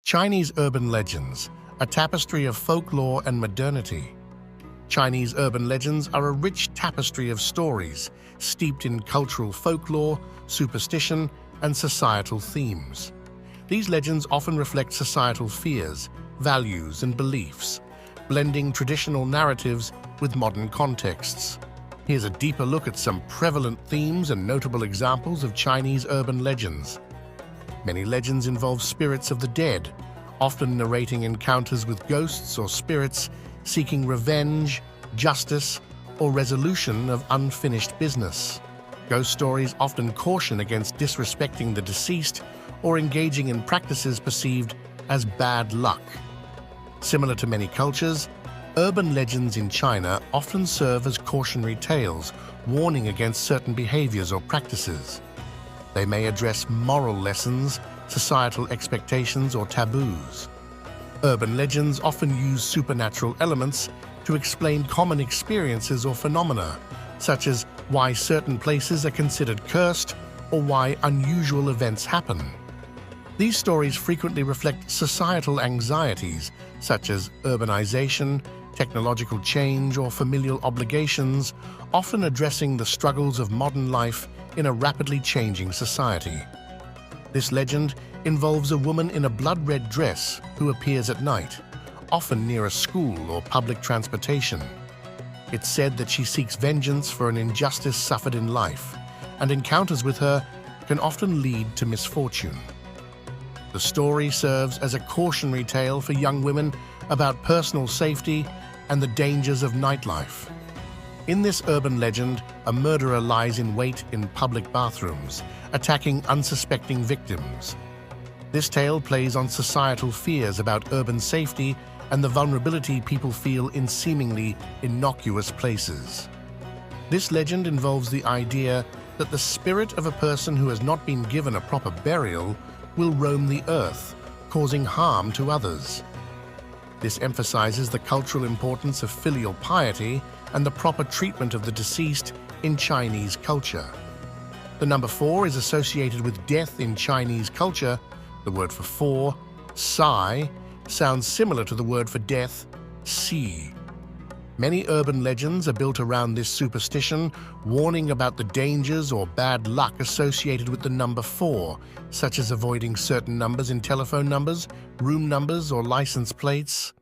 Chinese urban legends, a tapestry of folklore and modernity. Chinese urban legends are a rich tapestry of stories steeped in cultural folklore, superstition, and societal themes. These legends often reflect societal fears, values, and beliefs, blending traditional narratives with modern contexts. Here's a deeper look at some prevalent themes and notable examples of Chinese urban legends. Many legends involve spirits of the dead, often narrating encounters with ghosts or spirits seeking revenge, justice, or resolution of unfinished business. Ghost stories often caution against disrespecting the deceased or engaging in practices perceived as bad luck. Similar to many cultures, urban legends in China often serve as cautionary tales, warning against certain behaviors or practices. They may address moral lessons, societal expectations, or taboos. Urban legends often use supernatural elements to explain common experiences or phenomena, such as why certain places are considered cursed or why unusual events happen. These stories frequently reflect societal anxieties, such as urbanization, technological change, or familial obligations, often addressing the struggles of modern life in a rapidly changing society. This legend involves a woman in a blood-red dress who appears at night, often near a school or public transportation. It's said that she seeks vengeance for an injustice suffered in life, and encounters with her can often lead to misfortune. The story serves as a cautionary tale for young women about personal safety and the dangers of nightlife. In this urban legend, a murderer lies in wait in public bathrooms, attacking unsuspecting victims. This tale plays on societal fears about urban safety and the vulnerability people feel in seemingly innocuous places. This legend involves the idea that the spirit of a person who has not been given a proper burial will roam the earth, causing harm to others. This emphasizes the cultural importance of filial piety and the proper treatment of the deceased in Chinese culture. The number 4 is associated with death in Chinese culture. The word for four, sai, sounds similar to the word for death, si. Many urban legends are built around this superstition, warning about the dangers or bad luck associated with the number 4, such as avoiding certain numbers in telephone numbers, room numbers, or license plates.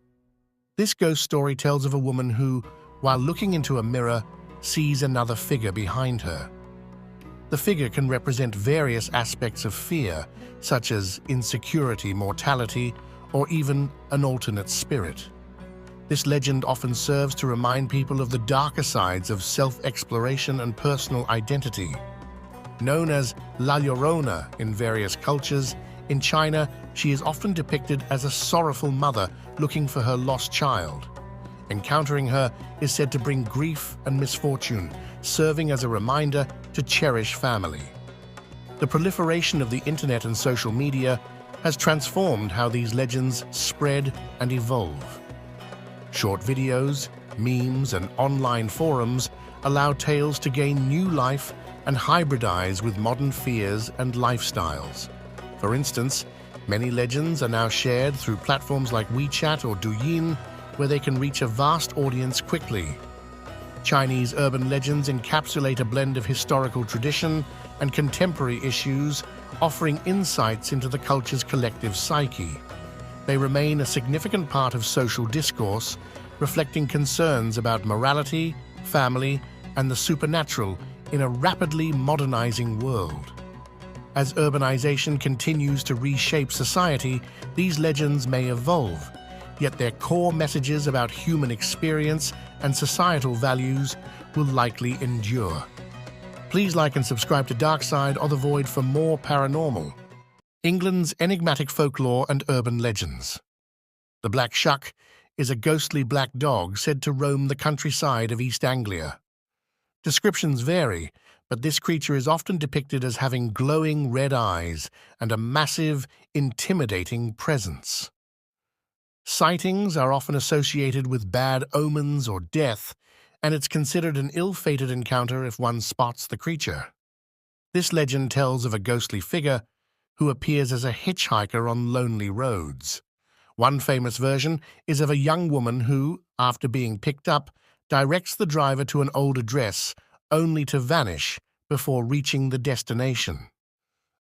This ghost story tells of a woman who, while looking into a mirror, sees another figure behind her. The figure can represent various aspects of fear, such as insecurity, mortality, or even an alternate spirit. This legend often serves to remind people of the darker sides of self-exploration and personal identity. Known as La Llorona in various cultures, in China, she is often depicted as a sorrowful mother looking for her lost child. Encountering her is said to bring grief and misfortune, serving as a reminder to cherish family. The proliferation of the internet and social media has transformed how these legends spread and evolve. Short videos, memes, and online forums allow tales to gain new life and hybridize with modern fears and lifestyles. For instance, many legends are now shared through platforms like WeChat or Douyin, where they can reach a vast audience quickly. Chinese urban legends encapsulate a blend of historical tradition and contemporary issues, offering insights into the culture's collective psyche. They remain a significant part of social discourse, reflecting concerns about morality, family, and the supernatural in a rapidly modernizing world. As urbanization continues to reshape society, these legends may evolve, yet their core messages about human experience and societal values will likely endure. Please like and subscribe to Dark Side or The Void for more paranormal. England's enigmatic folklore and urban legends. The Black Shuck is a ghostly black dog said to roam the countryside of East Anglia. Descriptions vary, but this creature is often depicted as having glowing red eyes and a massive, intimidating presence. Sightings are often associated with bad omens or death, and it's considered an ill-fated encounter if one spots the creature. This legend tells of a ghostly figure who appears as a hitchhiker on lonely roads. One famous version is of a young woman who, after being picked up, directs the driver to an old address only to vanish before reaching the destination.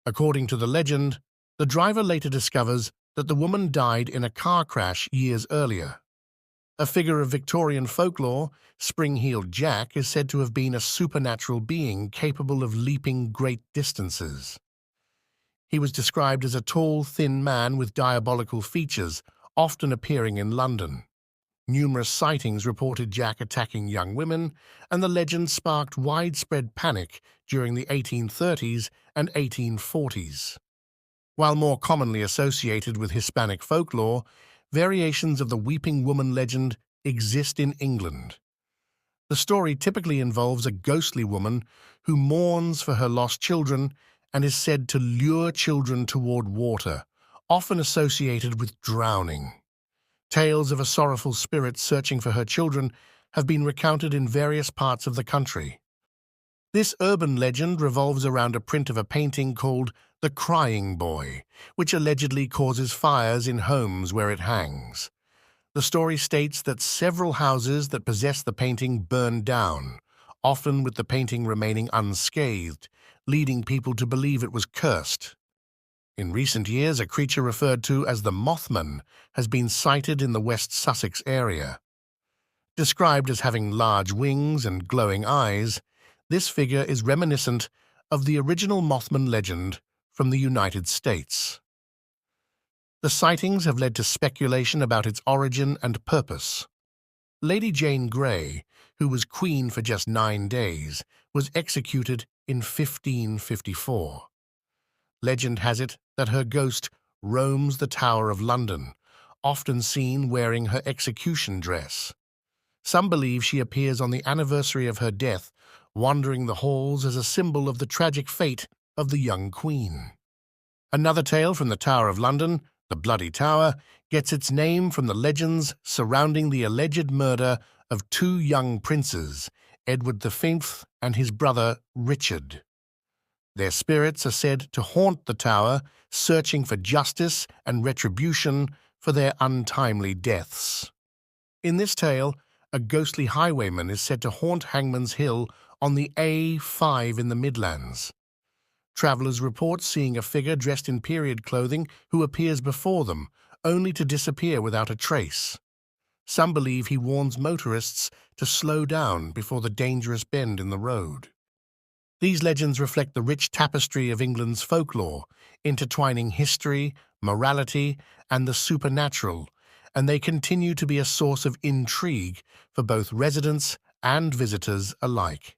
According to the legend, the driver later discovers that the woman died in a car crash years earlier. A figure of Victorian folklore, Spring-Heeled Jack is said to have been a supernatural being capable of leaping great distances. He was described as a tall, thin man with diabolical features, often appearing in London. Numerous sightings reported Jack attacking young women, and the legend sparked widespread panic during the 1830s and 1840s. While more commonly associated with Hispanic folklore, variations of the Weeping Woman legend exist in England. The story typically involves a ghostly woman who mourns for her lost children and is said to lure children toward water, often associated with drowning. Tales of a sorrowful spirit searching for her children have been recounted in various parts of the country. This urban legend revolves around a print of a painting called The Crying Boy, which allegedly causes fires in homes where it hangs. The story states that several houses that possess the painting burned down, often with the painting remaining unscathed, leading people to believe it was cursed. In recent years, a creature referred to as the Mothman has been sighted in the West Sussex area. Described as having large wings and glowing eyes, this figure is reminiscent of the original Mothman legend from the United States. The sightings have led to speculation about its origin and purpose. Lady Jane Grey, who was queen for just 9 days, was executed in 1554. Legend has it that her ghost roams the Tower of London, often seen wearing her execution dress. Some believe she appears on the anniversary of her death, wandering the halls as a symbol of the tragic fate of the young queen. Another tale from the Tower of London, the Bloody Tower, gets its name from the legends surrounding the alleged murder of 2 young princes, Edward V and his brother Richard. Their spirits are said to haunt the tower, searching for justice and retribution for their untimely deaths. In this tale, a ghostly highwayman is said to haunt Hangman's Hill on the A5 in the Midlands. Travellers report seeing a figure dressed in period clothing who appears before them, only to disappear without a trace. Some believe he warns motorists to slow down before the dangerous bend in the road. These legends reflect the rich tapestry of England's folklore, intertwining history, morality, and the supernatural, and they continue to be a source of intrigue for both residents and visitors alike.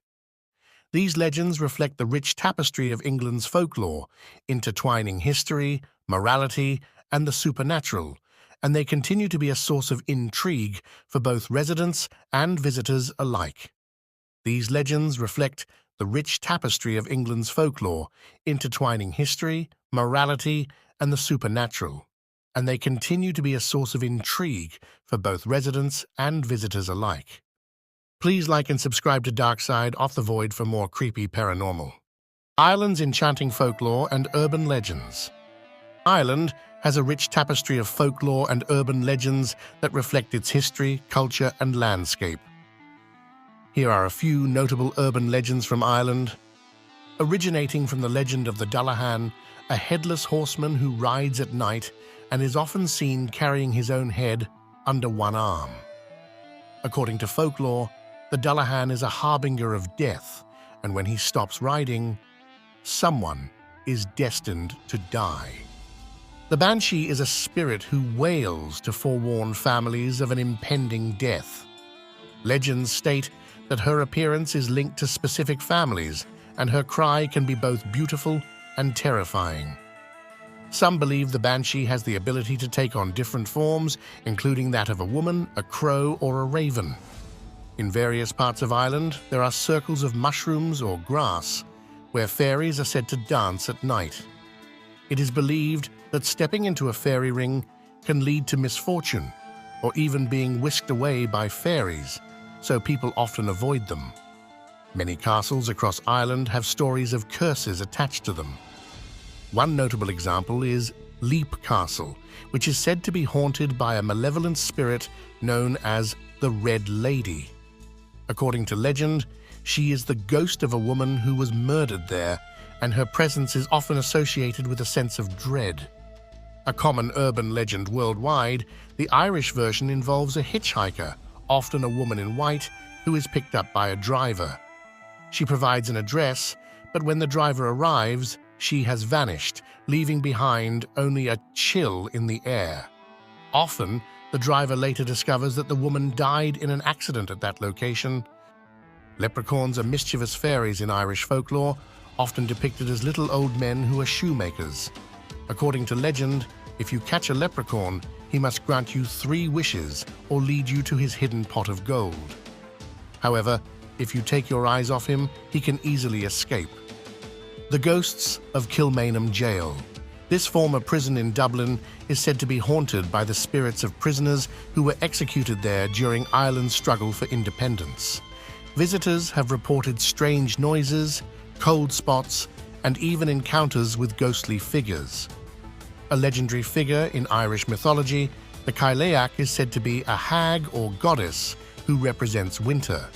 These legends reflect the rich tapestry of England's folklore, intertwining history, morality, and the supernatural, and they continue to be a source of intrigue for both residents and visitors alike. These legends reflect the rich tapestry of England's folklore, intertwining history, morality, and the supernatural, and they continue to be a source of intrigue for both residents and visitors alike. Please like and subscribe to Dark Side Off the Void for more creepy paranormal. Ireland's enchanting folklore and urban legends. Ireland has a rich tapestry of folklore and urban legends that reflect its history, culture, and landscape. Here are a few notable urban legends from Ireland. Originating from the legend of the Dullahan, a headless horseman who rides at night and is often seen carrying his own head under one arm. According to folklore, the Dullahan is a harbinger of death, and when he stops riding, someone is destined to die. The Banshee is a spirit who wails to forewarn families of an impending death. Legends state that her appearance is linked to specific families, and her cry can be both beautiful and terrifying. Some believe the Banshee has the ability to take on different forms, including that of a woman, a crow, or a raven. In various parts of Ireland, there are circles of mushrooms or grass, where fairies are said to dance at night. It is believed that stepping into a fairy ring can lead to misfortune, or even being whisked away by fairies, so people often avoid them. Many castles across Ireland have stories of curses attached to them. One notable example is Leap Castle, which is said to be haunted by a malevolent spirit known as the Red Lady. According to legend, she is the ghost of a woman who was murdered there, and her presence is often associated with a sense of dread. A common urban legend worldwide, the Irish version involves a hitchhiker, often a woman in white, who is picked up by a driver. She provides an address, but when the driver arrives, she has vanished, leaving behind only a chill in the air. Often, the driver later discovers that the woman died in an accident at that location. Leprechauns are mischievous fairies in Irish folklore, often depicted as little old men who are shoemakers. According to legend, if you catch a leprechaun, he must grant you 3 wishes or lead you to his hidden pot of gold. However, if you take your eyes off him, he can easily escape. The ghosts of Kilmainham Jail. This former prison in Dublin is said to be haunted by the spirits of prisoners who were executed there during Ireland's struggle for independence. Visitors have reported strange noises, cold spots, and even encounters with ghostly figures. A legendary figure in Irish mythology, the Cailleach is said to be a hag or goddess who represents winter.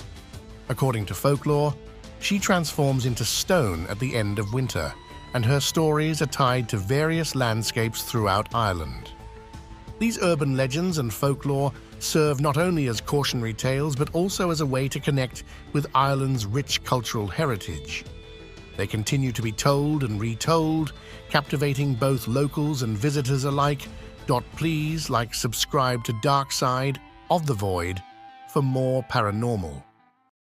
According to folklore, she transforms into stone at the end of winter, and her stories are tied to various landscapes throughout Ireland. These urban legends and folklore serve not only as cautionary tales but also as a way to connect with Ireland's rich cultural heritage. They continue to be told and retold, captivating both locals and visitors alike. Please subscribe to Dark Side of the Void for more paranormal